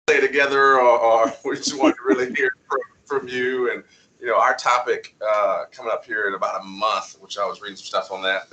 stay together, or we just want to really hear from you. And, our topic coming up here in about a month, which I was reading some stuff on that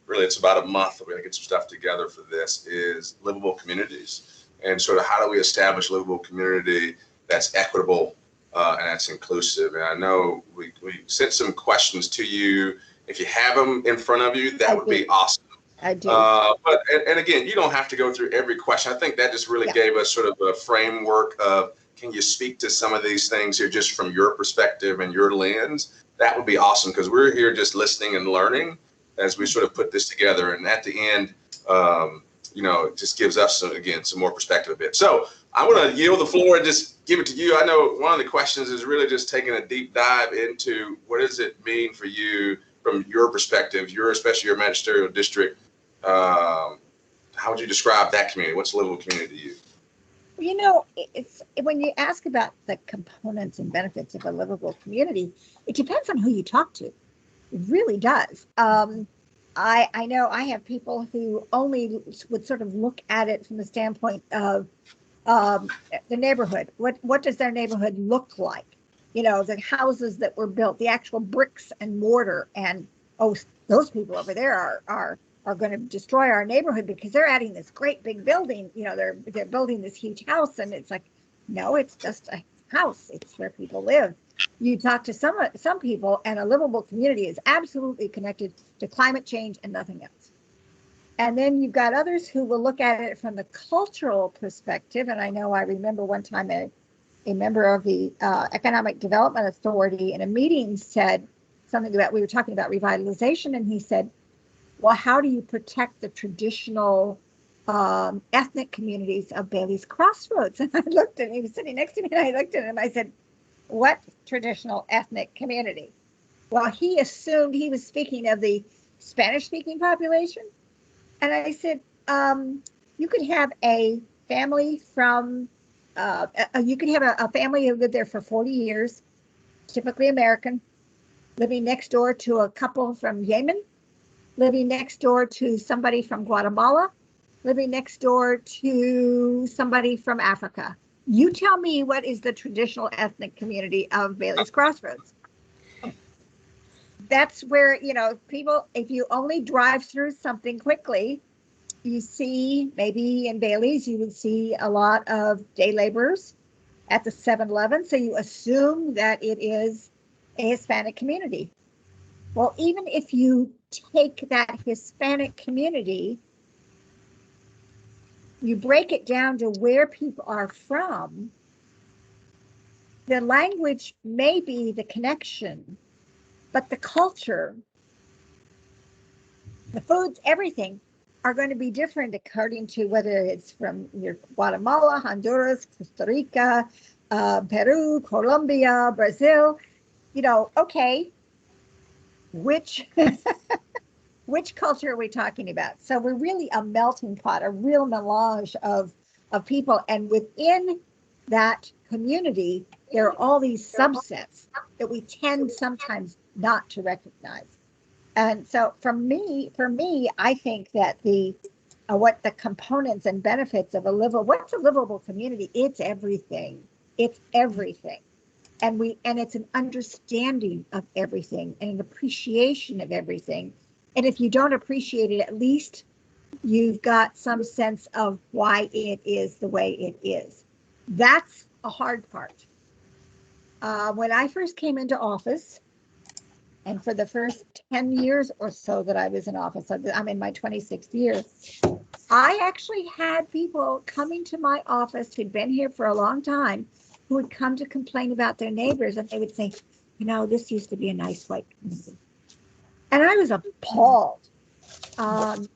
really it's about a month that we're going to get some stuff together for this, is livable communities. And sort of how do we establish livable community that's equitable and that's inclusive. And I know we sent some questions to you. If you have them in front of you, that would be awesome. I do. But again, you don't have to go through every question. I think that just really gave us sort of a framework of, can you speak to some of these things here just from your perspective and your lens? That would be awesome, because we're here just listening and learning as we sort of put this together. And at the end, it just gives us, some more perspective a bit. So I'm going to yield the floor and just give it to you. I know one of the questions is really just taking a deep dive into what does it mean for you from your perspective, especially your magisterial district. How would you describe that community? What's a livable community to you? It's when you ask about the components and benefits of a livable community, it depends on who you talk to. It really does. I know I have people who only would sort of look at it from the standpoint of the neighborhood. What does their neighborhood look like? The houses that were built, the actual bricks and mortar, and those people over there are going to destroy our neighborhood because they're adding this great big building. They're building this huge house, and it's like, no, it's just a house. It's where people live. You talk to some people, and a livable community is absolutely connected to climate change and nothing else. And then you've got others who will look at it from the cultural perspective. And I remember one time a member of the Economic Development Authority in a meeting said something about, we were talking about revitalization, and he said, well, how do you protect the traditional ethnic communities of Bailey's Crossroads? And I looked at him, he was sitting next to me, and I looked at him, I said, what traditional ethnic community? Well, he assumed he was speaking of the Spanish-speaking population. And I said, you could have a family from, you could have a family who lived there for 40 years, typically American, living next door to a couple from Yemen, living next door to somebody from Guatemala, living next door to somebody from Africa. You tell me, what is the traditional ethnic community of Bailey's Crossroads? That's where, people, if you only drive through something quickly, you see, maybe in Bailey's, you would see a lot of day laborers at the 7-Eleven. So you assume that it is a Hispanic community. Well, even if you take that Hispanic community, you break it down to where people are from, the language may be the connection, but the culture, the foods, everything are going to be different according to whether it's from your Guatemala, Honduras, Costa Rica, Peru, Colombia, Brazil. Okay, which culture are we talking about? So we're really a melting pot, a real melange of people. And within that community, there are all these subsets that we tend sometimes not to recognize. And so for me, I think that what the components and benefits of what's a livable community? It's everything. It's everything. And it's an understanding of everything and an appreciation of everything. And if you don't appreciate it, at least you've got some sense of why it is the way it is. That's a hard part. When I first came into office, and for the first 10 years or so that I was in office, I'm in my 26th year, I actually had people coming to my office who'd been here for a long time, who would come to complain about their neighbors, and they would say, this used to be a nice white community. And I was appalled, and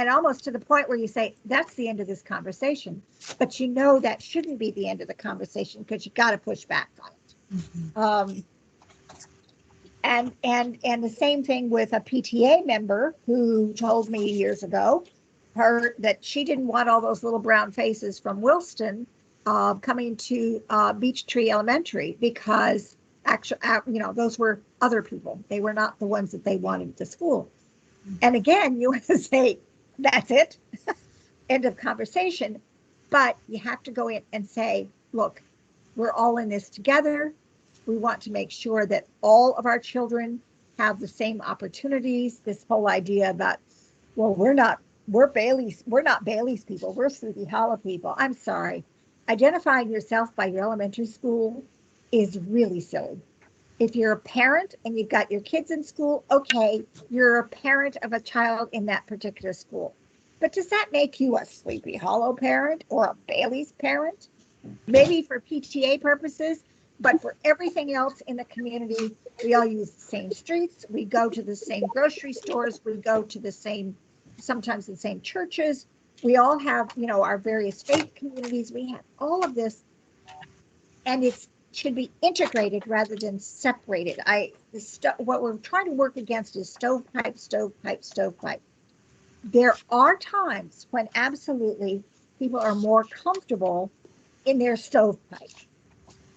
almost to the point where you say, that's the end of this conversation. But that shouldn't be the end of the conversation, because you got to push back on it. Mm-hmm. And the same thing with a PTA member who told me years ago that she didn't want all those little brown faces from Wilston coming to Beech Tree Elementary, because actually, those were other people. They were not the ones that they wanted at the school. And again, you want to say, that's it, end of conversation. But you have to go in and say, look, we're all in this together. We want to make sure that all of our children have the same opportunities. This whole idea about, well, we're not Bailey's people, we're Sleepy Hollow people. I'm sorry. Identifying yourself by your elementary school is really silly. If you're a parent and you've got your kids in school, okay, you're a parent of a child in that particular school. But does that make you a Sleepy Hollow parent or a Bailey's parent? Maybe for PTA purposes, but for everything else in the community, we all use the same streets, we go to the same grocery stores, we go to the same, sometimes the same churches. We all have, our various faith communities. We have all of this, and it should be integrated rather than separated. What we're trying to work against is stovepipe, stovepipe, stovepipe. There are times when absolutely people are more comfortable in their stovepipe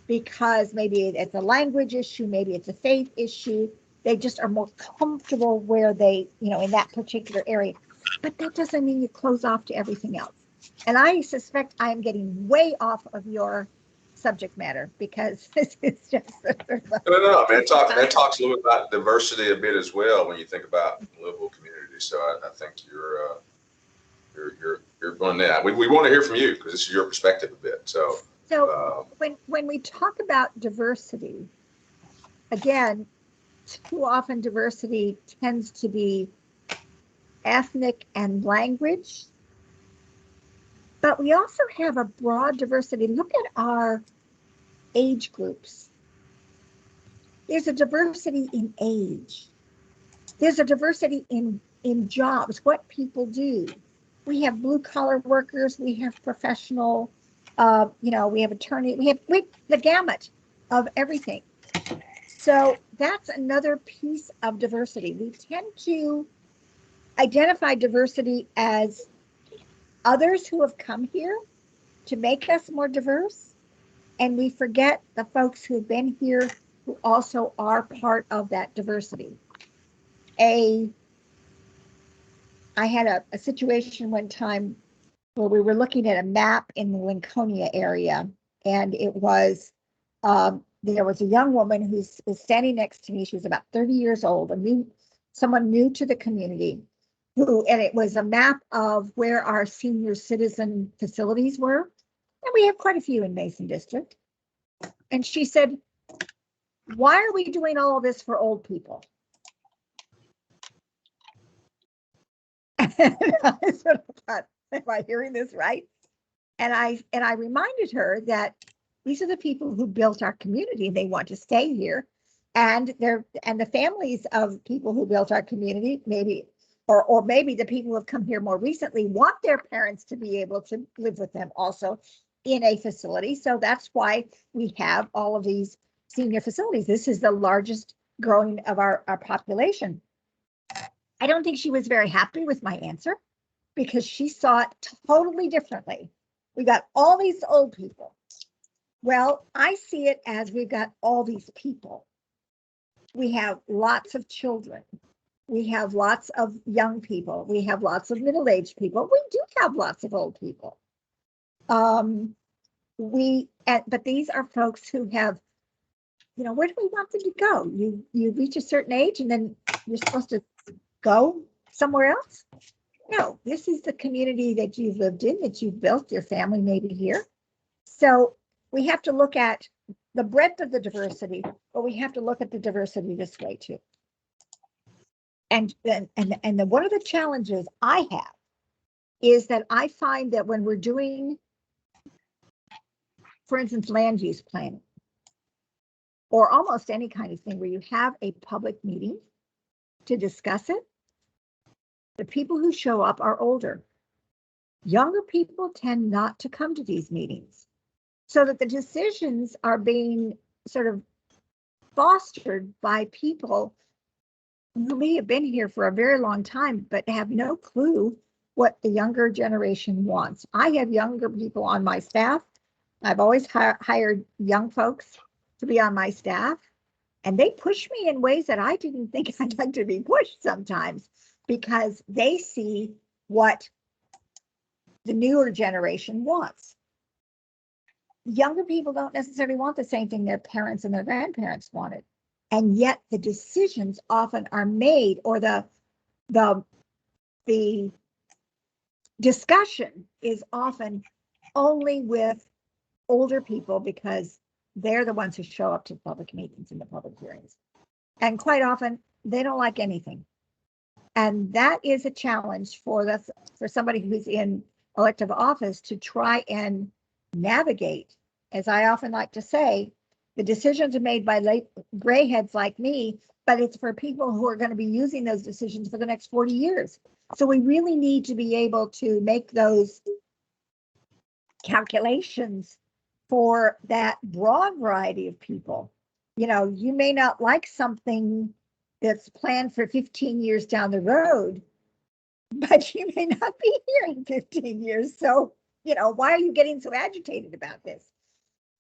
because maybe it's a language issue, maybe it's a faith issue. They just are more comfortable where they, in that particular area. But that doesn't mean you close off to everything else. And I suspect I am getting way off of your subject matter because this is just. No. That talks a little bit about diversity a bit as well when you think about livable communities. So I think you're going there. We want to hear from you because this is your perspective a bit. So when we talk about diversity, again, too often diversity tends to be ethnic and language, but we also have a broad diversity. Look at our age groups. There's a diversity in age. There's a diversity in jobs, what people do. We have blue collar workers, we have professional, we have attorney, we have the gamut of everything. So that's another piece of diversity. We tend to identify diversity as others who have come here to make us more diverse, and we forget the folks who have been here who also are part of that diversity. I had a situation one time where we were looking at a map in the Lincolnia area, and it was there was a young woman who was standing next to me. She was about 30 years old, someone new to the community, and it was a map of where our senior citizen facilities were, and we have quite a few in Mason District. And she said, "Why are we doing all of this for old people?" And I sort of thought, am I hearing this right? And I reminded her that these are the people who built our community. They want to stay here, and the families of people who built our community, maybe, or maybe the people who have come here more recently, want their parents to be able to live with them also in a facility. So that's why we have all of these senior facilities. This is the largest growing of our population. I don't think she was very happy with my answer because she saw it totally differently. We got all these old people. Well, I see it as we've got all these people. We have lots of children. We have lots of young people. We have lots of middle-aged people. We do have lots of old people. But these are folks who have, where do we want them to go? You reach a certain age and then you're supposed to go somewhere else? No, this is the community that you've lived in, that you've built, your family maybe here. So we have to look at the breadth of the diversity, but we have to look at the diversity this way too. And one of the challenges I have is that I find that when we're doing, for instance, land use planning, or almost any kind of thing where you have a public meeting to discuss it, the people who show up are older. Younger people tend not to come to these meetings, so that the decisions are being sort of fostered by people who may have been here for a very long time, but have no clue what the younger generation wants. I have younger people on my staff. I've always hired young folks to be on my staff, and they push me in ways that I didn't think I'd like to be pushed sometimes, because they see what the newer generation wants. younger people don't necessarily want the same thing their parents and their grandparents wanted. And yet the decisions often are made, or the discussion is often only with older people, because they're the ones who show up to public meetings and the public hearings. And quite often they don't like anything. And that is a challenge for somebody who's in elective office to try and navigate. As I often like to say, the decisions are made by late gray heads like me, but it's for people who are going to be using those decisions for the next 40 years. So we really need to be able to make those calculations for that broad variety of people. You know, you may not like something that's planned for 15 years down the road, but you may not be here in 15 years. So, you know, why are you getting so agitated about this?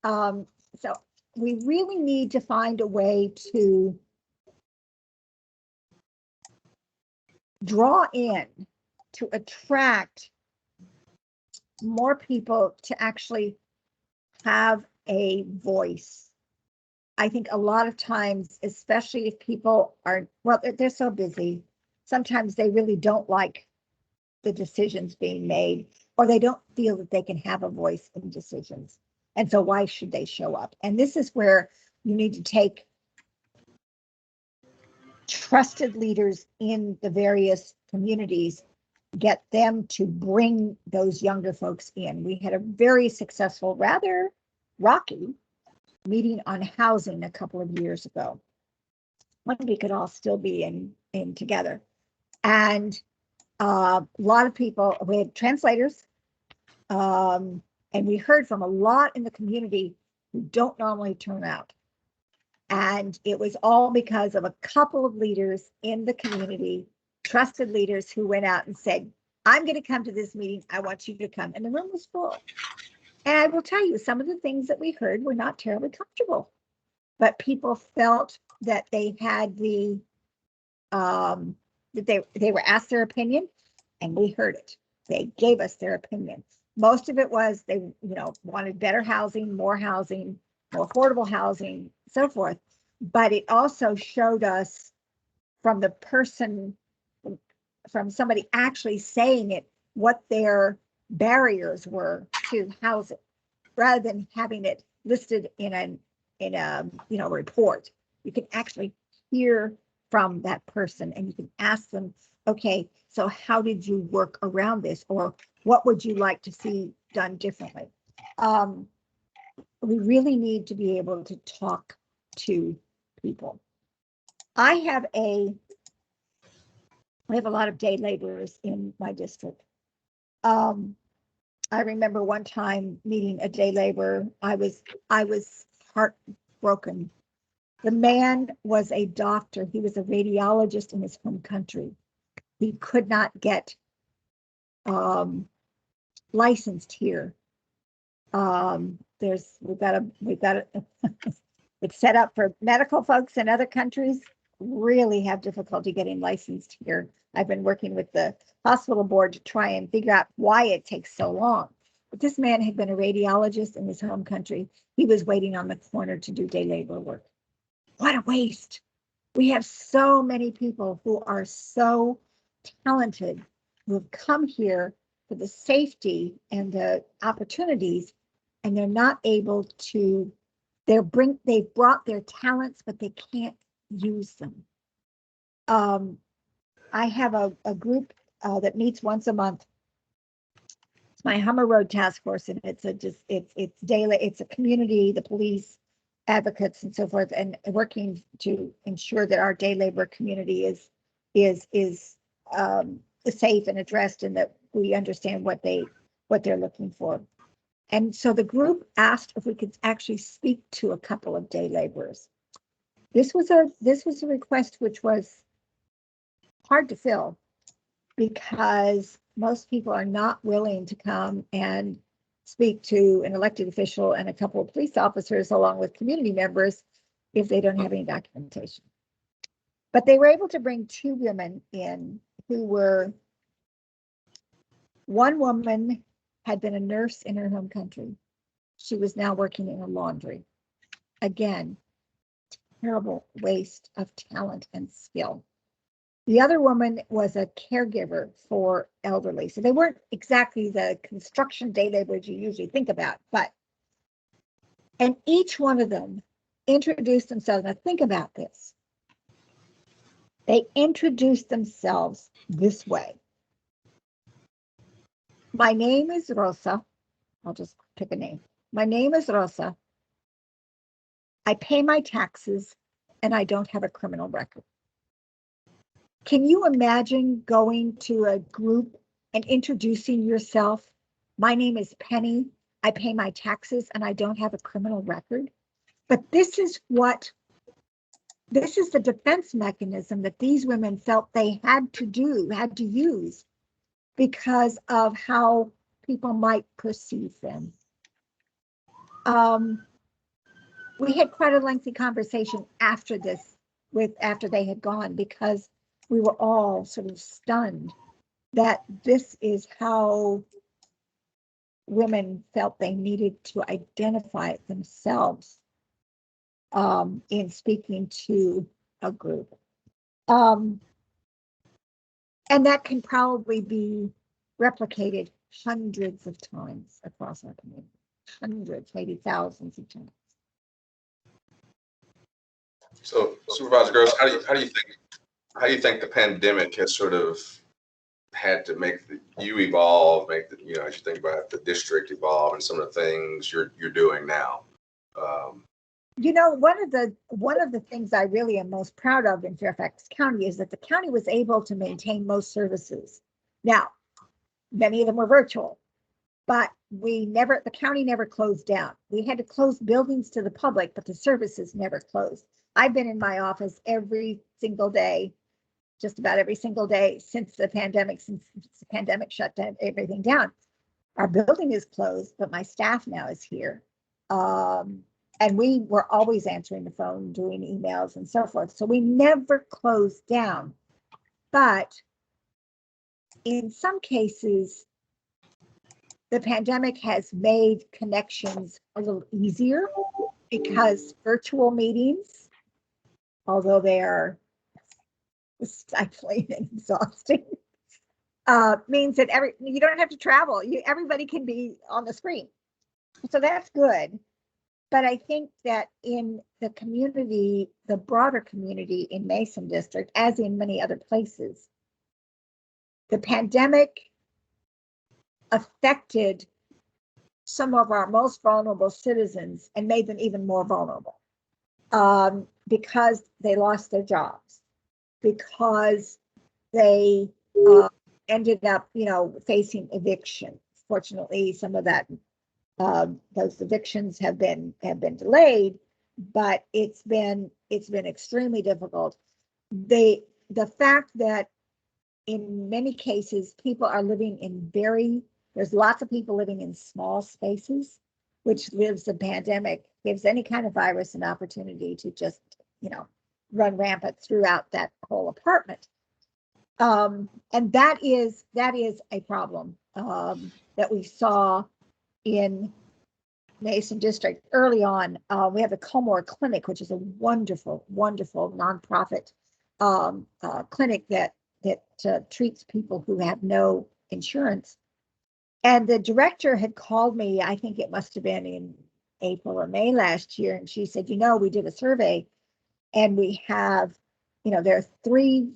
So we really need to find a way to draw in, to attract more people to actually have a voice. I think a lot of times, especially if people are, well, they're so busy, sometimes they really don't like the decisions being made, or they don't feel that they can have a voice in decisions. And so why should they show up? And this is where you need to take trusted leaders in the various communities, get them to bring those younger folks in. We had a very successful, rather rocky meeting on housing a couple of years ago, when we could all still be in together. And a lot of people, we had translators, and we heard from a lot in the community who don't normally turn out. And it was all because of a couple of leaders in the community, trusted leaders, who went out and said, I'm going to come to this meeting. I want you to come. And the room was full. And I will tell you, some of the things that we heard were not terribly comfortable, but people felt that they had the, that they were asked their opinion, and we heard it. They gave us their opinion. Most of it was they, wanted better housing, more affordable housing, so forth. But it also showed us from the person, from somebody actually saying it, what their barriers were to housing, rather than having it listed in a report. You can actually hear from that person, and you can ask them, okay, so how did you work around this, or what would you like to see done differently? We really need to be able to talk to people. We have a lot of day laborers in my district. I remember one time meeting a day laborer. I was heartbroken. The man was a doctor. He was a radiologist in his home country. He could not get licensed here. We've got it's set up for medical folks in other countries really have difficulty getting licensed here. I've been working with the hospital board to try and figure out why it takes so long. But this man had been a radiologist in his home country. He was waiting on the corner to do day labor work. What a waste. We have so many people who are so talented, who have come here for the safety and the opportunities, and they're not able to, they've brought their talents, but they can't use them. I have a group that meets once a month. It's my Hummer Road Task Force, and it's daily. It's a community, the police, advocates, and so forth, and working to ensure that our day labor community is safe and addressed, and that we understand what they're looking for. And so the group asked if we could actually speak to a couple of day laborers. This was a request which was hard to fill, because most people are not willing to come and speak to an elected official and a couple of police officers along with community members if they don't have any documentation. But they were able to bring two women in who were, one woman had been a nurse in her home country. She was now working in a laundry. Again, terrible waste of talent and skill. The other woman was a caregiver for elderly. So they weren't exactly the construction day laborers you usually think about, and each one of them introduced themselves. Now think about this. They introduced themselves this way. My name is Rosa. I'll just pick a name. My name is Rosa. I pay my taxes and I don't have a criminal record. Can you imagine going to a group and introducing yourself? My name is Penny. I pay my taxes and I don't have a criminal record. But this is the defense mechanism that these women felt they had to use because of how people might perceive them. We had quite a lengthy conversation after they had gone, because we were all sort of stunned that this is how women felt they needed to identify themselves in speaking to a group. And that can probably be replicated hundreds of times across our community, hundreds, maybe thousands of times. So, Supervisor Gross, how do you think the pandemic has sort of had to make you evolve, as you think about the district evolve and some of the things you're doing now? One of the things I really am most proud of in Fairfax County is that the county was able to maintain most services. Now, many of them were virtual, but the county never closed down. We had to close buildings to the public, but the services never closed. I've been in my office every single day, just about every single day since the pandemic shut down everything down. Our building is closed, but my staff now is here. And we were always answering the phone, doing emails and so forth. So we never closed down. But in some cases, the pandemic has made connections a little easier, because virtual meetings, although they are stifling and exhausting, means that you don't have to travel. Everybody can be on the screen. So that's good. But I think that in the community, the broader community in Mason District, as in many other places, the pandemic affected some of our most vulnerable citizens and made them even more vulnerable, because they lost their jobs, because they ended up, facing eviction. Fortunately, some of that, those evictions have been delayed, but it's been extremely difficult. The fact that in many cases people are living in there's lots of people living in small spaces, which the pandemic gives any kind of virus an opportunity to just, run rampant throughout that whole apartment. And that is a problem that we saw in Mason District early on. We have the Culmore Clinic, which is a wonderful, wonderful nonprofit clinic that treats people who have no insurance. And the director had called me, I think it must have been in April or May last year, and she said, we did a survey, and we have, there are three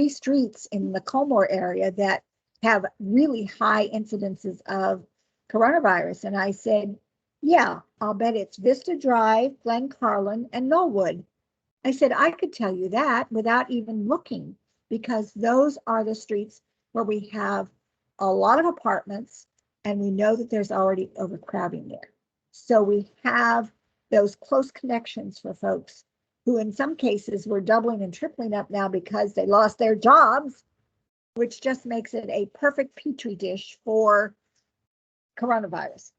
streets in the Culmore area that have really high incidences of coronavirus. And I said, yeah, I'll bet it's Vista Drive, Glen Carlin, and Knollwood. I said, I could tell you that without even looking, because those are the streets where we have a lot of apartments, and we know that there's already overcrowding there. So we have those close connections for folks who in some cases were doubling and tripling up now because they lost their jobs, which just makes it a perfect petri dish for coronavirus.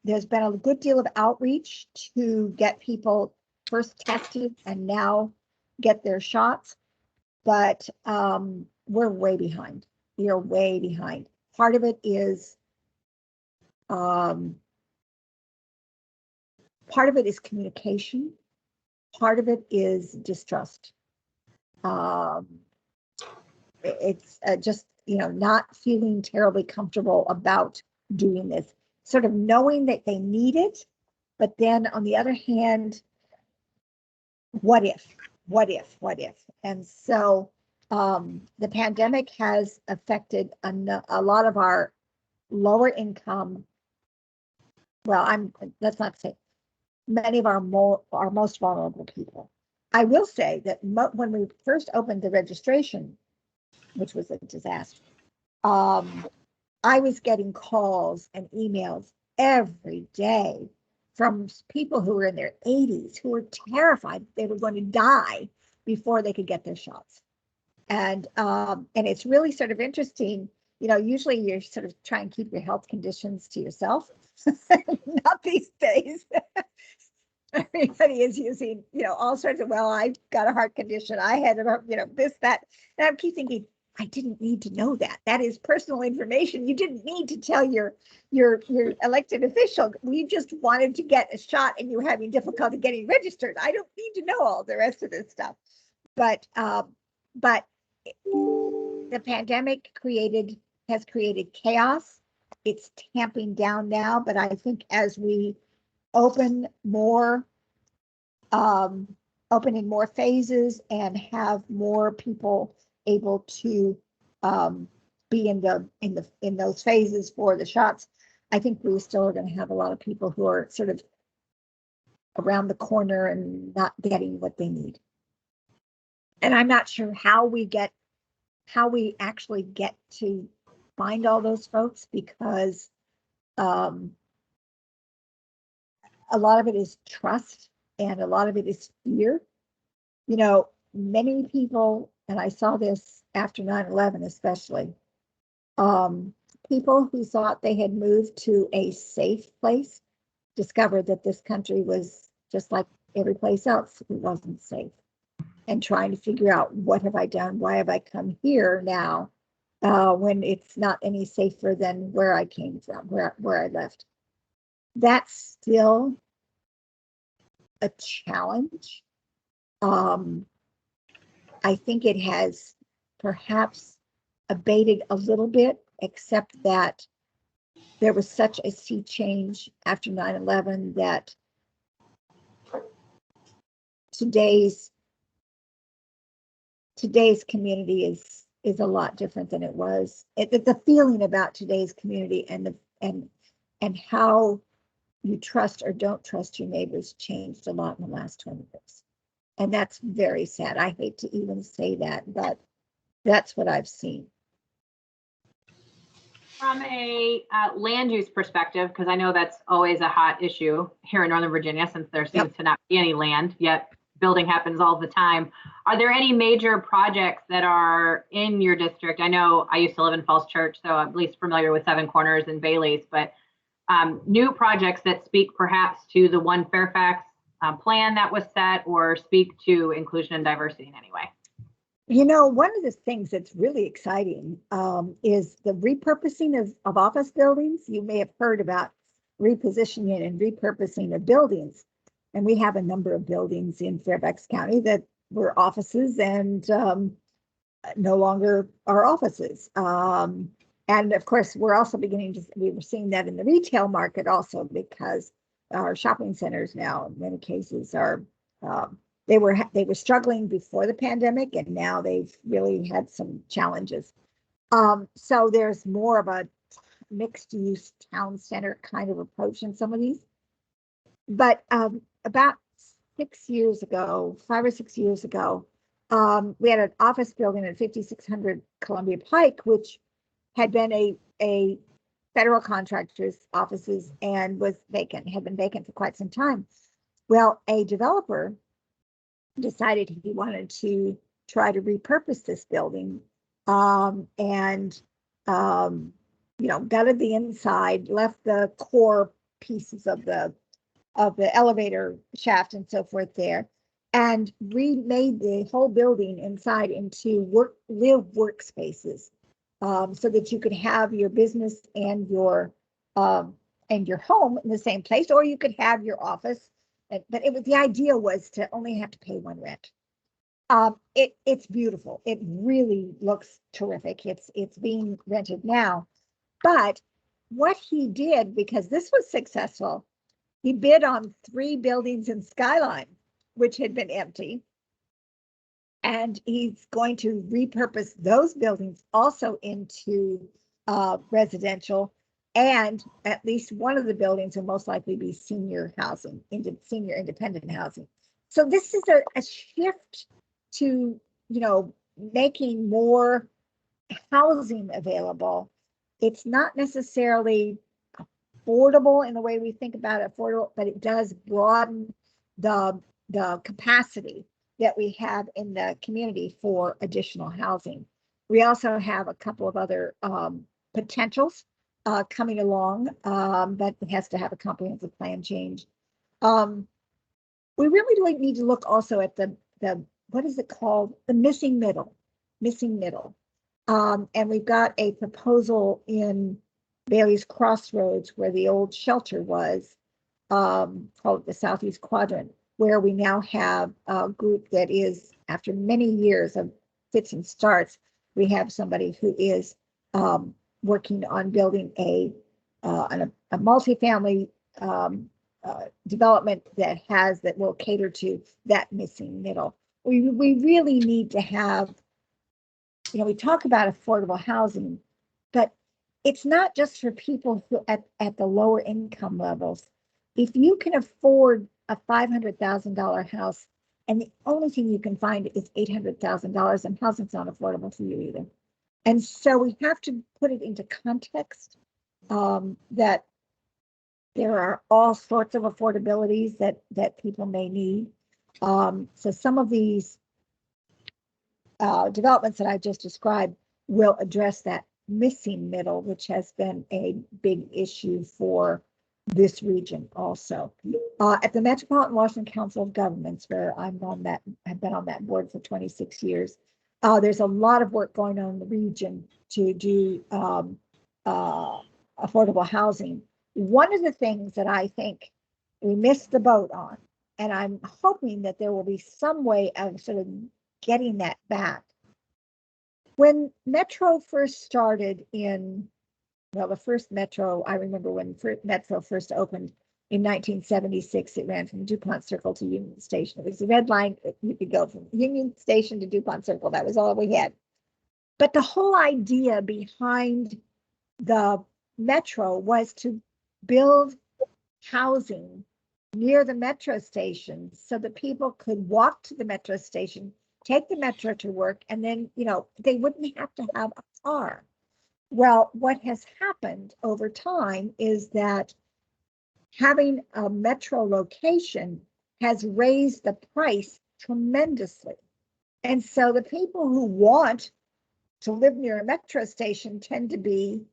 There's been a good deal of outreach to get people first tested and now get their shots, but we're way behind. We are way behind. Part of it is Part of it is communication. Part of it is distrust. It's just, not feeling terribly comfortable about doing this, sort of knowing that they need it, but then on the other hand, what if? And so the pandemic has affected a lot of our lower income. Well, let's not say many of our most vulnerable people. I will say that when we first opened the registration, which was a disaster, I was getting calls and emails every day from people who were in their 80s who were terrified they were going to die before they could get their shots. And it's really sort of interesting. Usually you're sort of trying to keep your health conditions to yourself. Not these days. Everybody is using, all sorts of, well, I've got a heart condition. I had, this, that. And I keep thinking, I didn't need to know that. That is personal information. You didn't need to tell your elected official. We just wanted to get a shot and you were having difficulty getting registered. I don't need to know all the rest of this stuff. But the pandemic has created chaos. It's tamping down now, but I think as we open in more phases and have more people able to be in those phases for the shots, I think we still are going to have a lot of people who are sort of around the corner and not getting what they need. And I'm not sure how we actually get to find all those folks, because a lot of it is trust and a lot of it is fear. Many people, and I saw this after 9/11 especially, people who thought they had moved to a safe place discovered that this country was just like every place else. It wasn't safe. And trying to figure out, what have I done? Why have I come here now when it's not any safer than where I came from, where I left? That's still a challenge. I think it has perhaps abated a little bit, except that there was such a sea change after 9/11 that today's community is a lot different than it was. The feeling about today's community and how you trust or don't trust your neighbors changed a lot in the last 20 years. And that's very sad. I hate to even say that, but that's what I've seen. From a land use perspective, because I know that's always a hot issue here in Northern Virginia, since there seems to not be any land, yet building happens all the time. Are there any major projects that are in your district? I know I used to live in Falls Church, so I'm at least familiar with Seven Corners and Bailey's, but new projects that speak perhaps to the one Fairfax plan that was set, or speak to inclusion and diversity in any way? One of the things that's really exciting is the repurposing of office buildings. You may have heard about repositioning and repurposing of buildings. And we have a number of buildings in Fairfax County that were offices and no longer are offices. And of course, we're also we were seeing that in the retail market also, because our shopping centers now, in many cases, are they were struggling before the pandemic, and now they've really had some challenges. So there's more of a mixed use town center kind of approach in some of these. But about 6 years ago, 5 or 6 years ago, we had an office building at 5600 Columbia Pike, which had been a federal contractor's offices and had been vacant for quite some time. Well, a developer decided he wanted to try to repurpose this building, and gutted the inside, left the core pieces of the elevator shaft and so forth there, and remade the whole building inside into live workspaces, so that you could have your business and your and your home in the same place, or you could have your office. But the idea was to only have to pay one rent. It's beautiful. It really looks terrific. It's being rented now. But what he did, because this was successful, he bid on 3 buildings in Skyline, which had been empty. And he's going to repurpose those buildings also into residential. And at least one of the buildings will most likely be senior housing, senior independent housing. So this is a shift to, making more housing available. It's not necessarily affordable in the way we think about it, affordable, but it does broaden the capacity that we have in the community for additional housing. We also have a couple of other potentials coming along, but it has to have a comprehensive plan change. We really need to look also at the what is it called? The missing middle. And we've got a proposal in Bailey's Crossroads where the old shelter was, called the Southeast Quadrant, where we now have a group that is, after many years of fits and starts, we have somebody who is working on building a multifamily development that will cater to that missing middle. We really need to have, we talk about affordable housing, but it's not just for people who at the lower income levels. If you can afford a $500,000 house and the only thing you can find is $800,000, and housing's not affordable for you either. And so we have to put it into context that there are all sorts of affordabilities that people may need. So some of these developments that I just described will address that missing middle, which has been a big issue for this region also. At the Metropolitan Washington Council of Governments, where I've been on that board for 26 years, there's a lot of work going on in the region to do affordable housing. One of the things that I think we missed the boat on, and I'm hoping that there will be some way of sort of getting that back. When Metro first started the first Metro, I remember when Metro first opened in 1976, it ran from DuPont Circle to Union Station. It was the red line. You could go from Union Station to DuPont Circle. That was all we had. But the whole idea behind the Metro was to build housing near the Metro station so that people could walk to the Metro station, take the Metro to work, and then, they wouldn't have to have a car. Well, what has happened over time is that having a Metro location has raised the price tremendously. And so the people who want to live near a Metro station tend to be,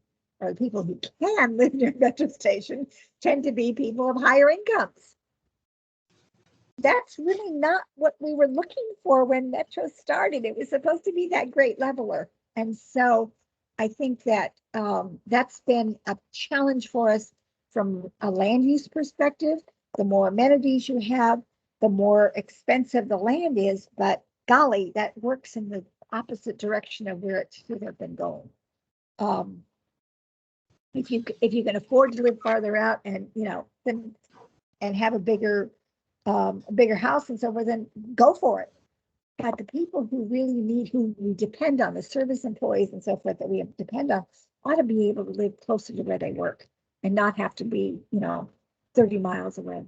or the people who can live near a Metro station tend to be people of higher incomes. That's really not what we were looking for when Metro started. It was supposed to be that great leveler. And so I think that that's been a challenge for us from a land use perspective. The more amenities you have, the more expensive the land is, but golly, that works in the opposite direction of where it should have been going. If you can afford to live farther out and and have a bigger house and so forth, then go for it. But the people who really need, who we depend on, the service employees and so forth that we depend on, ought to be able to live closer to where they work and not have to be 30 miles away.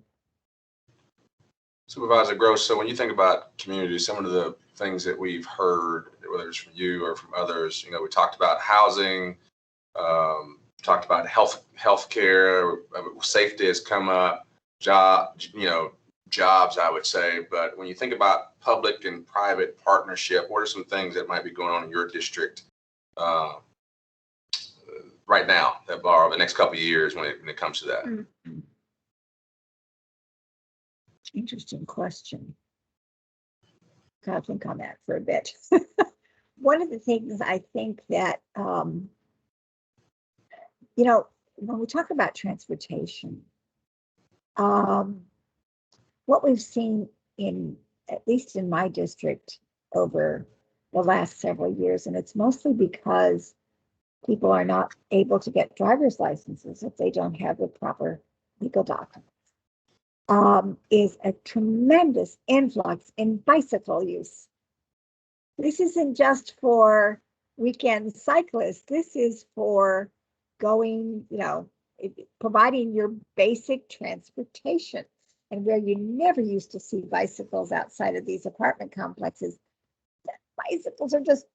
Supervisor Gross, so when you think about community, some of the things that we've heard, whether it's from you or from others, we talked about housing, talked about healthcare, safety has come up, jobs, I would say. But when you think about public and private partnership, what are some things that might be going on in your district right now that are the next couple of years when it comes to that? Mm-hmm. Interesting question. Gotta think on that for a bit. One of the things I think that when we talk about transportation, what we've seen at least in my district over the last several years, and it's mostly because people are not able to get driver's licenses if they don't have the proper legal documents, is a tremendous influx in bicycle use. This isn't just for weekend cyclists. This is for going, providing your basic transportation. And where you never used to see bicycles outside of these apartment complexes, bicycles are just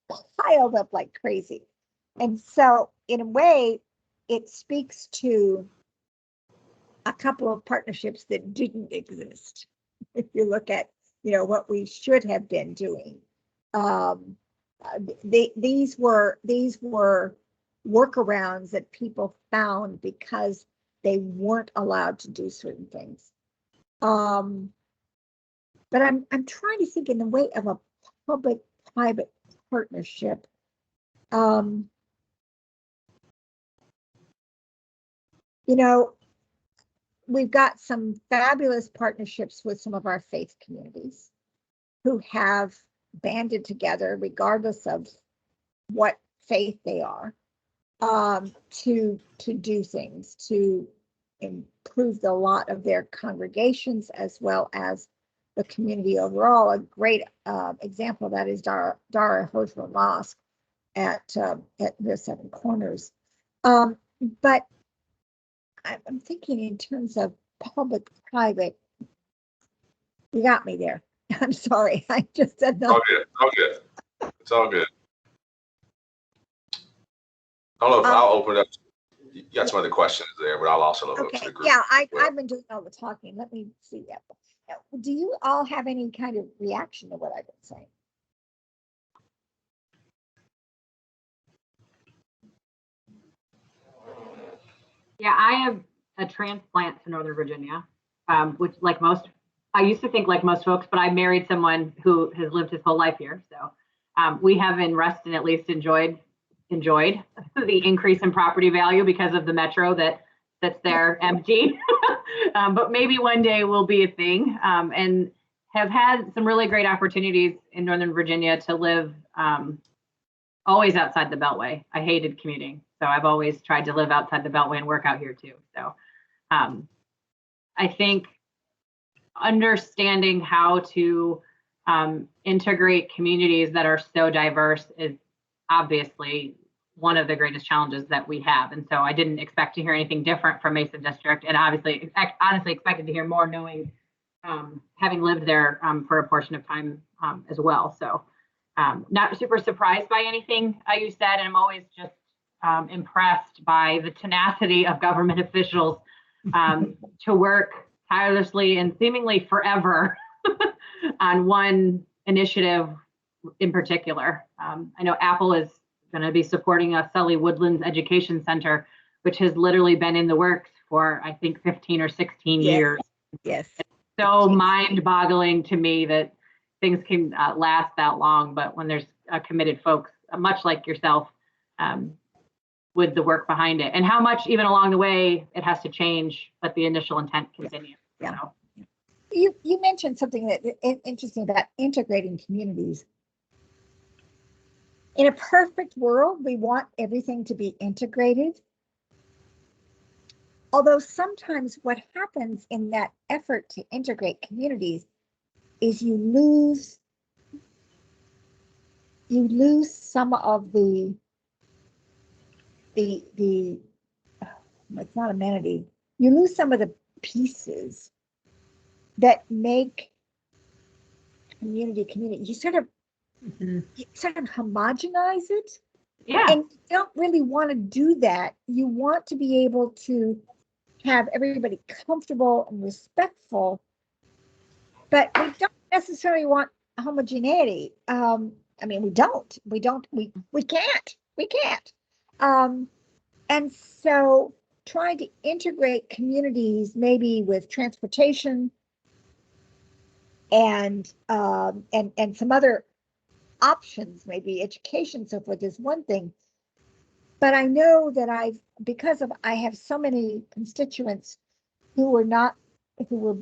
piled up like crazy. And so in a way, it speaks to a couple of partnerships that didn't exist. If you look at, what we should have been doing. These were workarounds that people found because they weren't allowed to do certain things. But I'm trying to think in the way of a public-private partnership. We've got some fabulous partnerships with some of our faith communities who have banded together, regardless of what faith they are, to do things to improve the lot of their congregations as well as the community overall. A great example of that is Dara Hojra Mosque at the Seven Corners. But I'm thinking in terms of public-private. You got me there. I'm sorry. I just said no. All good. All good. It's all good. I'll open it up. You got some other questions there, but I'll also open up to the group. Yeah, I've been doing all the talking. Let me see that. Do you all have any kind of reaction to what I've been saying? Yeah, I have a transplant to Northern Virginia, which I used to think like most folks, but I married someone who has lived his whole life here. So we have in Reston at least enjoyed the increase in property value because of the metro that sits there empty. But maybe one day will be a thing, and have had some really great opportunities in Northern Virginia to live always outside the Beltway. I hated commuting, so I've always tried to live outside the Beltway and work out here too. So I think understanding how to integrate communities that are so diverse is obviously one of the greatest challenges that we have. And so I didn't expect to hear anything different from Mason District, and honestly expected to hear more, knowing having lived there for a portion of time as well. So not super surprised by anything you said, and I'm always just impressed by the tenacity of government officials to work tirelessly and seemingly forever on one initiative in particular. I know Apple is going to be supporting a Sully Woodlands Education Center, which has literally been in the works for, I think, 15 or 16 years. Yes. It's so mind-boggling to me that things can last that long, but when there's committed folks, much like yourself, with the work behind it, and how much even along the way it has to change, but the initial intent continues. Yeah. So. You mentioned something that interesting about integrating communities. In a perfect world, we want everything to be integrated. Although sometimes what happens in that effort to integrate communities is you lose some of the it's not amenity. You lose some of the pieces that make community. You sort of homogenize it. Yeah. And you don't really want to do that. You want to be able to have everybody comfortable and respectful, but we don't necessarily want homogeneity. We can't. And so trying to integrate communities, maybe with transportation and some other options, maybe education, so forth, is one thing. But I know that I have so many constituents who were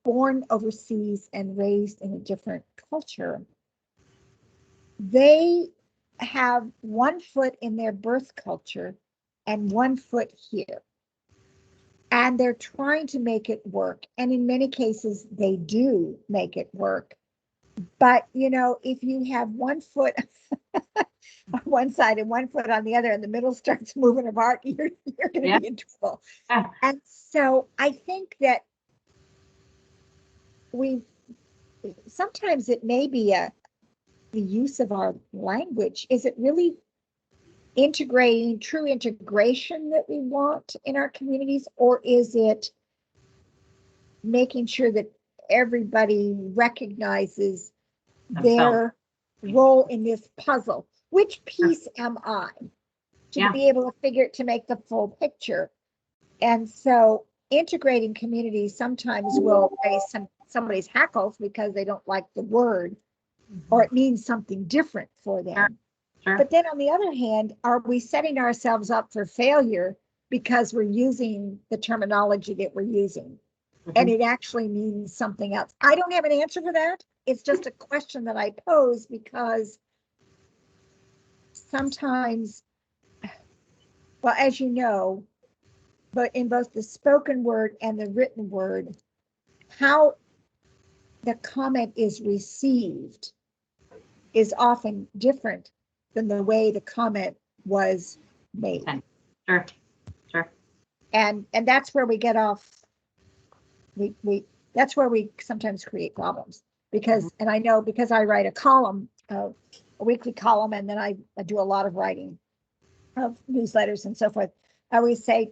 born overseas and raised in a different culture. They have one foot in their birth culture and one foot here. And they're trying to make it work. And in many cases, they do make it work. But, if you have one foot on one side and one foot on the other, and the middle starts moving apart, you're going to be in trouble. Yeah. And so I think that sometimes it may be the use of our language. Is it really true integration that we want in our communities, or is it making sure that everybody recognizes their role in this puzzle? Which piece am I to be able to make the full picture? And so integrating communities sometimes will raise somebody's hackles because they don't like the word, or it means something different for them. Sure. But then on the other hand, are we setting ourselves up for failure because we're using the terminology that we're using? And it actually means something else. I don't have an answer for that. It's just a question that I pose because sometimes, well, as you know, but in both the spoken word and the written word, how the comment is received is often different than the way the comment was made. Sure. And that's where we get off. That's where we sometimes create problems because, and I know because I write a weekly column, and then I do a lot of writing of newsletters and so forth. I always say,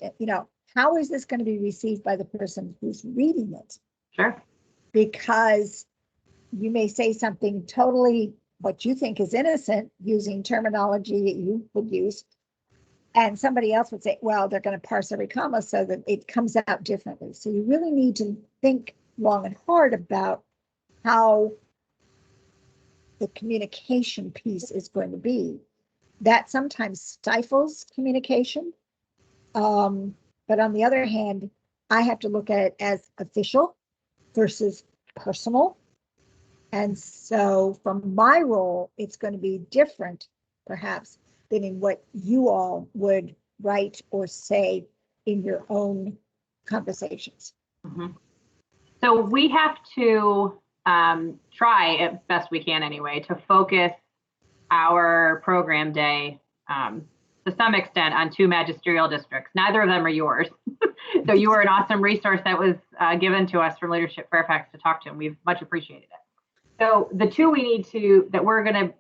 how is this going to be received by the person who's reading it? Sure. Because you may say something totally what you think is innocent using terminology that you would use, and somebody else would say, well, they're going to parse every comma so that it comes out differently. So you really need to think long and hard about how the communication piece is going to be. That sometimes stifles communication. But on the other hand, I have to look at it as official versus personal. And so from my role, it's going to be different, perhaps, than in what you all would write or say in your own conversations. So we have to try, as best we can anyway, to focus our program day to some extent on 2 magisterial districts. Neither of them are yours. So you were an awesome resource that was given to us from Leadership Fairfax to talk to, and we've much appreciated it. So the 2 that we're going to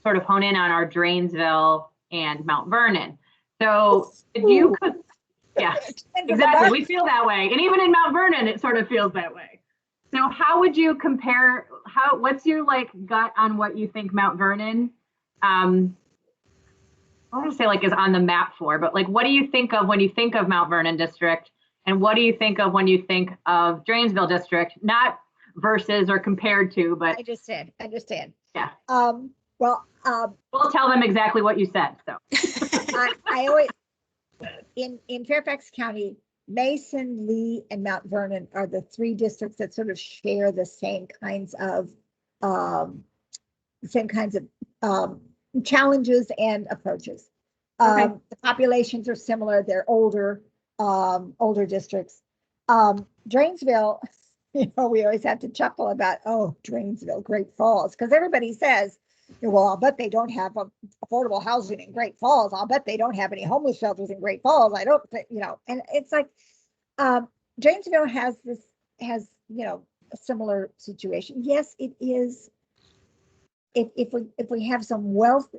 sort of hone in on are Drainesville and Mount Vernon. So if you could, yeah, exactly. We feel that way. And even in Mount Vernon, it sort of feels that way. So how would you compare, what's your gut on what you think Mount Vernon, I don't want to say is on the map for, but what do you think of when you think of Mount Vernon district? And what do you think of when you think of Drainesville district? Not versus or compared to, but I understand. Yeah. We'll tell them exactly what you said. So I always in Fairfax County, Mason, Lee, and Mount Vernon are the 3 districts that sort of share the same kinds of challenges and approaches. The populations are similar. They're older districts. Drainesville, we always have to chuckle about, Drainesville, Great Falls, because everybody says, well, I'll bet they don't have affordable housing in Great Falls. I'll bet they don't have any homeless shelters in Great Falls. I don't think, and it's like, Drainesville has a similar situation. Yes, it is. If we have some wealth,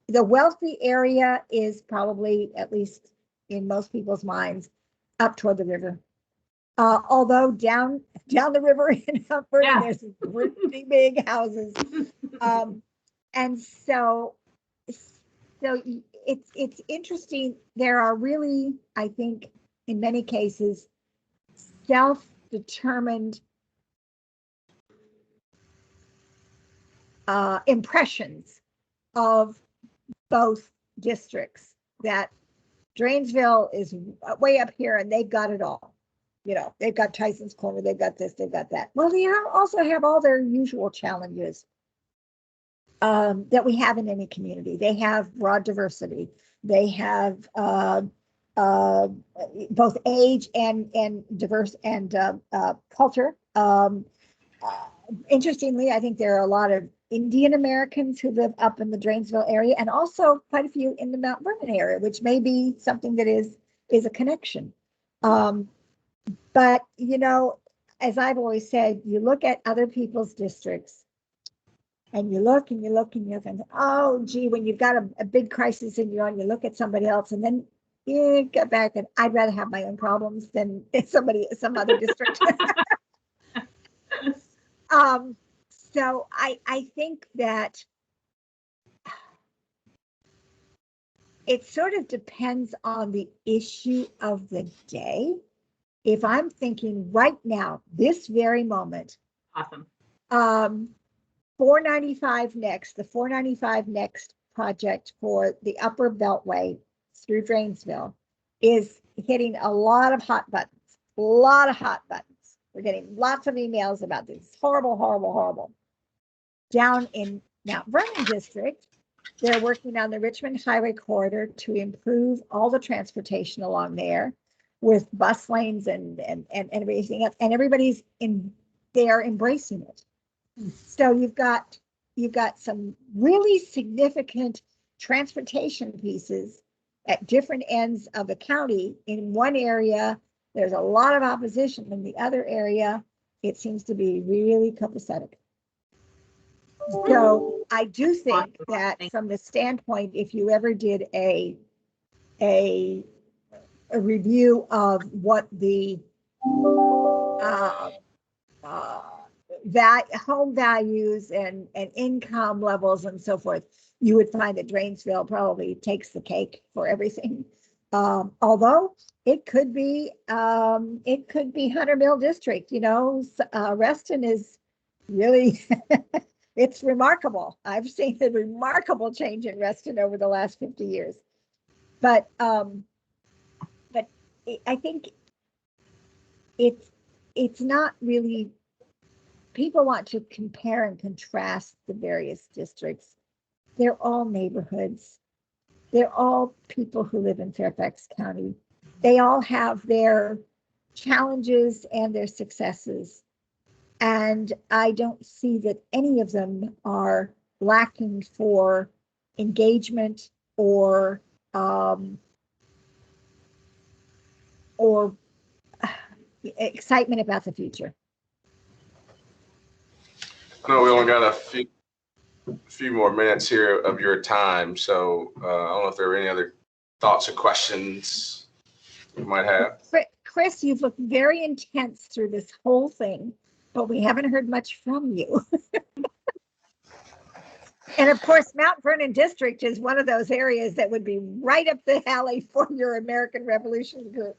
the wealthy area is probably, at least in most people's minds, up toward the river. Although down the river in Mount Vernon, there's some pretty big houses. And so it's interesting. There are really, I think, in many cases, self-determined impressions of both districts that Drainsville is way up here and they've got it all. You know, they've got Tyson's Corner, they've got this, they've got that. Well, they also have all their usual challenges that we have in any community. They have broad diversity. They have both age and diverse and culture. Interestingly, I think there are a lot of Indian Americans who live up in the Drainsville area, and also quite a few in the Mount Vernon area, which may be something that is a connection. But you know, as I've always said, you look at other people's districts, and you look and you look and you look, and oh, gee, when you've got a big crisis in your own, you look at somebody else, and then you get back and I'd rather have my own problems than some other district. So I think that it sort of depends on the issue of the day. If I'm thinking right now, this very moment, Awesome. 495 next, the 495 next project for the Upper Beltway through Drainsville is hitting a lot of hot buttons, We're getting lots of emails about this. Horrible, horrible, horrible. Down in Mount Vernon District, they're working on the Richmond Highway Corridor to improve all the transportation along there with bus lanes and everything else. And everybody's they're embracing it. So you've got some really significant transportation pieces at different ends of the county. In one area, there's a lot of opposition. In the other area, it seems to be really copacetic. So I do think that from the standpoint, if you ever did a review of what the home values and income levels and so forth, you would find that Drainsville probably takes the cake for everything. Although it could be Hunter Mill District. You know, Reston is really it's remarkable. I've seen a remarkable change in Reston over the last 50 years. But I think it's not really. People want to compare and contrast the various districts. They're all neighborhoods. They're all people who live in Fairfax County. They all have their challenges and their successes. And I don't see that any of them are lacking for engagement or excitement about the future. I know we only got a few more minutes here of your time, so I don't know if there are any other thoughts or questions you might have. Chris, you've looked very intense through this whole thing, but we haven't heard much from you. And of course, Mount Vernon District is one of those areas that would be right up the alley for your American Revolution group.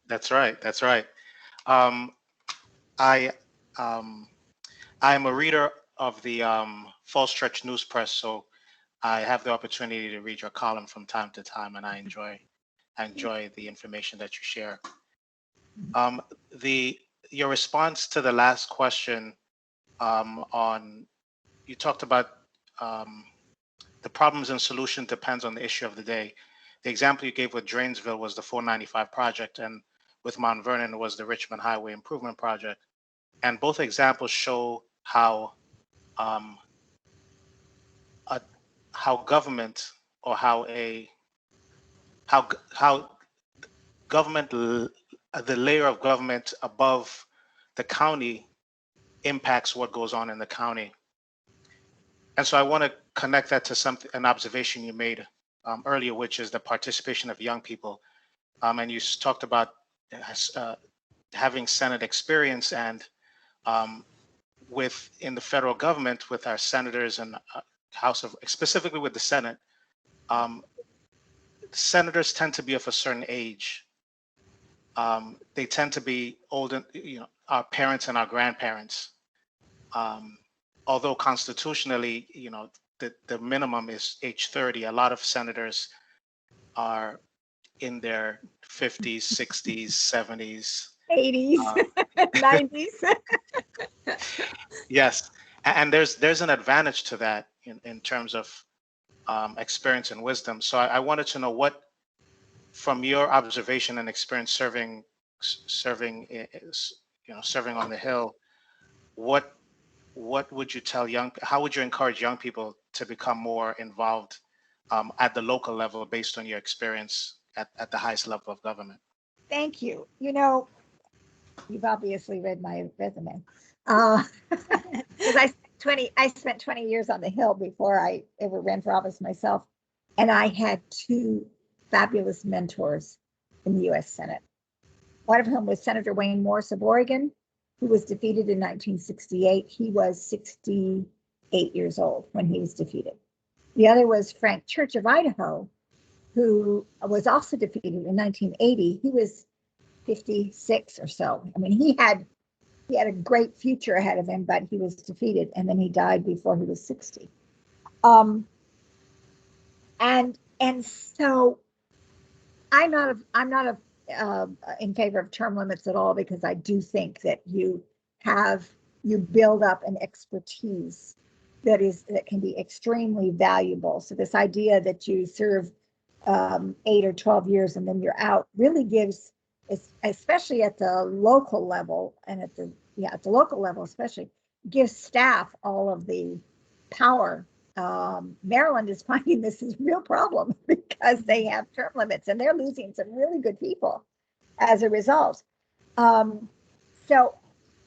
That's right. That's right. I am a reader of the Fall Stretch News Press, so I have the opportunity to read your column from time to time, and I enjoy the information that you share. Your response to the last question you talked about the problems and solution depends on the issue of the day. The example you gave with Drainsville was the 495 project, and with Mount Vernon was the Richmond Highway Improvement Project. And both examples show how government, or how government, the layer of government above the county impacts what goes on in the county. And so I want to connect that to an observation you made earlier, which is the participation of young people. And you talked about having Senate experience, and in the federal government with our senators and specifically with the Senate, senators tend to be of a certain age. They tend to be older, our parents and our grandparents. Although constitutionally, the minimum is age 30, a lot of senators are in their 50s, 60s, 70s. 80s, 90s. Yes, and there's an advantage to that in terms of experience and wisdom. So I wanted to know what, from your observation and experience serving, serving on the Hill, what would you tell how would you encourage young people to become more involved at the local level based on your experience at the highest level of government? Thank you. You know, you've obviously read my resume. Because I spent 20 years on the Hill before I ever ran for office myself. And I had two fabulous mentors in the US Senate. One of whom was Senator Wayne Morse of Oregon, who was defeated in 1968. He was 68 years old when he was defeated. The other was Frank Church of Idaho, who was also defeated in 1980. He was 56 or so. I mean, he had a great future ahead of him, but he was defeated, and then he died before he was 60. And so I'm not in favor of term limits at all, because I do think that you build up an expertise that can be extremely valuable. So this idea that you serve 8 or 12 years and then you're out really gives, especially at the local level, and at the local level especially, gives staff all of the power. Maryland is finding this is a real problem because they have term limits and they're losing some really good people as a result. So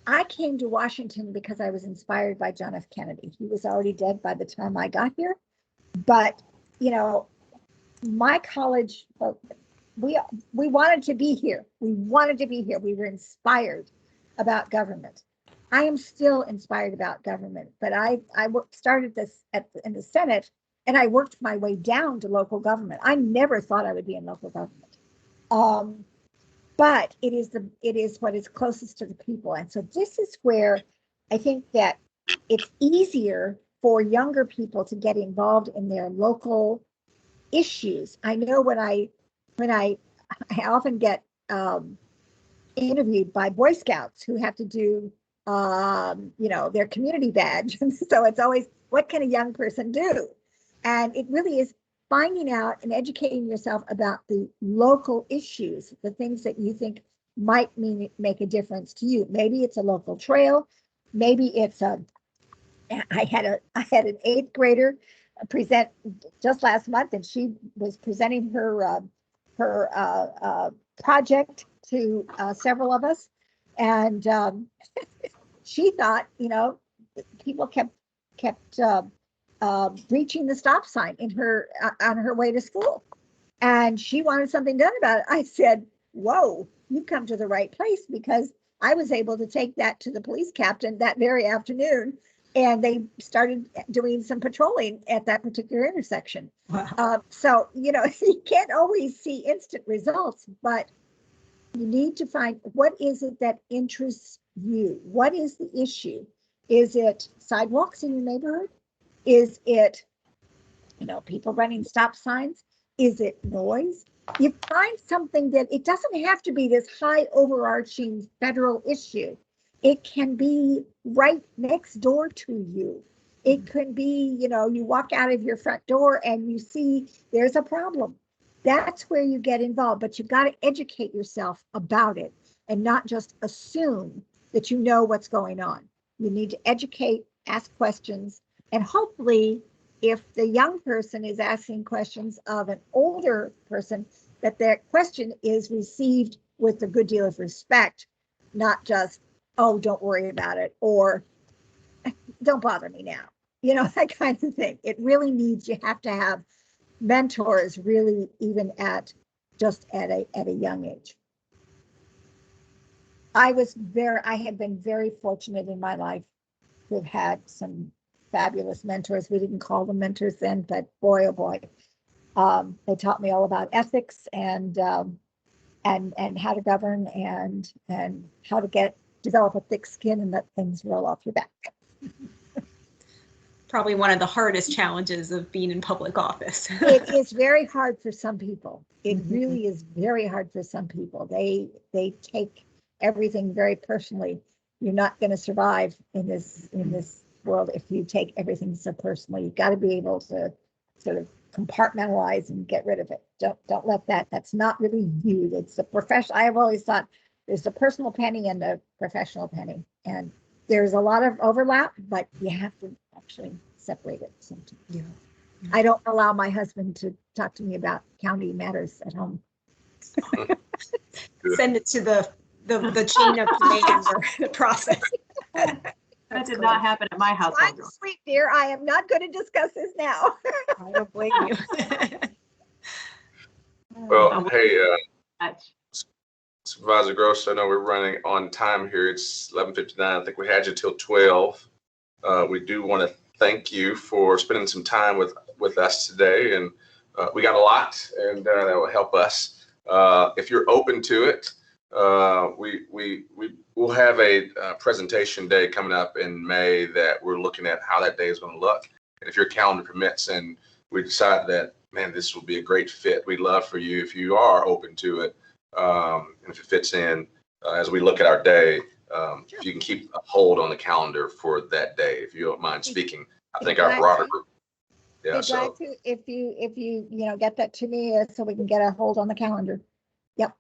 I came to Washington because I was inspired by John F. Kennedy. He was already dead by the time I got here, but my college, we wanted to be here. We wanted to be here. We were inspired about government. I am still inspired about government, but I started this in the Senate, and I worked my way down to local government. I never thought I would be in local government, but it is what is closest to the people, and so this is where I think that it's easier for younger people to get involved in their local issues. I know when I often get interviewed by Boy Scouts who have to do their community badge. So it's always, what can a young person do? And it really is finding out and educating yourself about the local issues, the things that you think might make a difference to you. Maybe it's a local trail. Maybe it's I had an 8th grader present just last month, and she was presenting her project to several of us, and she thought, people kept breaching the stop sign on her way to school, and she wanted something done about it. I said, "Whoa, you come to the right place," because I was able to take that to the police captain that very afternoon, and they started doing some patrolling at that particular intersection. Wow. So you can't always see instant results, but you need to find, what is it that interests you? What is the issue? Is it sidewalks in your neighborhood? Is it, people running stop signs? Is it noise? You find something that, it doesn't have to be this high overarching federal issue. It can be right next door to you. It could be, you walk out of your front door and you see there's a problem. That's where you get involved, but you've got to educate yourself about it and not just assume that you know what's going on. You need to educate, ask questions, and hopefully if the young person is asking questions of an older person, that their question is received with a good deal of respect, not just, "Oh, don't worry about it," or "Don't bother me now," that kind of thing. It really needs, you have to have mentors, really, even at a young age. I had been very fortunate in my life to have had some fabulous mentors. We didn't call them mentors then, but boy, oh boy, they taught me all about ethics and how to govern and how to develop a thick skin and let things roll off your back. probably one of the hardest challenges of being in public office. It is very hard for some people. It Mhm. really is very hard for some people. They take everything very personally. You're not going to survive in this world if you take everything so personally. You've got to be able to sort of compartmentalize and get rid of it. Don't let that. That's not really you. It's the profession. I have always thought there's a personal penny and a professional penny, and there's a lot of overlap, but you have to actually separate it sometimes. Yeah. I don't allow my husband to talk to me about county matters at home. Send it to the chain of command or the process. That did not happen at my house. I'm asleep, dear. I am not going to discuss this now. I don't blame you. Well, hey, Much. Supervisor Gross, I know we're running on time here. It's 11:59. I think we had you till 12. We do want to thank you for spending some time with us today, and we got a lot, and that will help us. If you're open to it, we'll have a presentation day coming up in May that we're looking at how that day is going to look. And if your calendar permits, and we decide that, man, this will be a great fit, we'd love for you, if you are open to it, and if it fits in, as we look at our day, if you can keep a hold on the calendar for that day, if you don't mind speaking. I think our broader group. Yeah, Be glad to if you get that to me so we can get a hold on the calendar. Yep.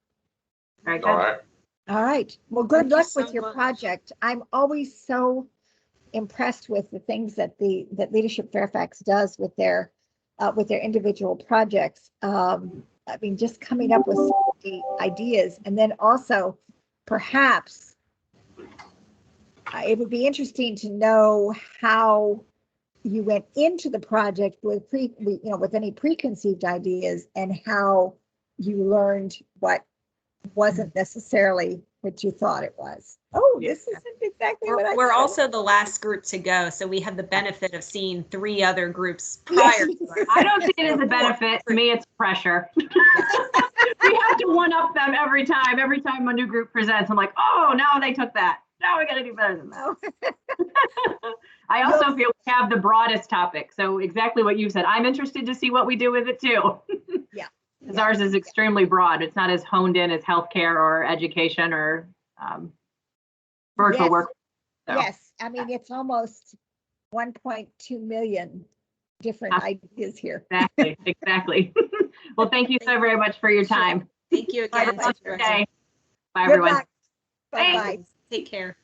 Very good. All right. All right. Well, good Thank you luck so with your much. project. I'm always so impressed with the things that that Leadership Fairfax does with their individual projects. I mean, just coming up with the ideas, and then also perhaps it would be interesting to know how you went into the project with with any preconceived ideas, and how you learned what wasn't necessarily what you thought it was. Oh, this isn't exactly what I We're thought. also the last group to go, so we had the benefit of seeing 3 other groups prior to us. I don't see it as a benefit. To me, it's pressure. We have to one up them every time. Every time a new group presents, I'm like, oh, now they took that. Now we got to do better than that. I also feel we have the broadest topic. So exactly what you said. I'm interested to see what we do with it too. Yeah. Because ours is extremely broad. It's not as honed in as healthcare or education or virtual Yes. work. So, Yes, I mean, it's almost 1.2 million different ideas here. Exactly. Exactly. Well, thank you so very much for your time. Thank you again. Have a good day. Bye, Good everyone. luck. Bye-bye. Take care.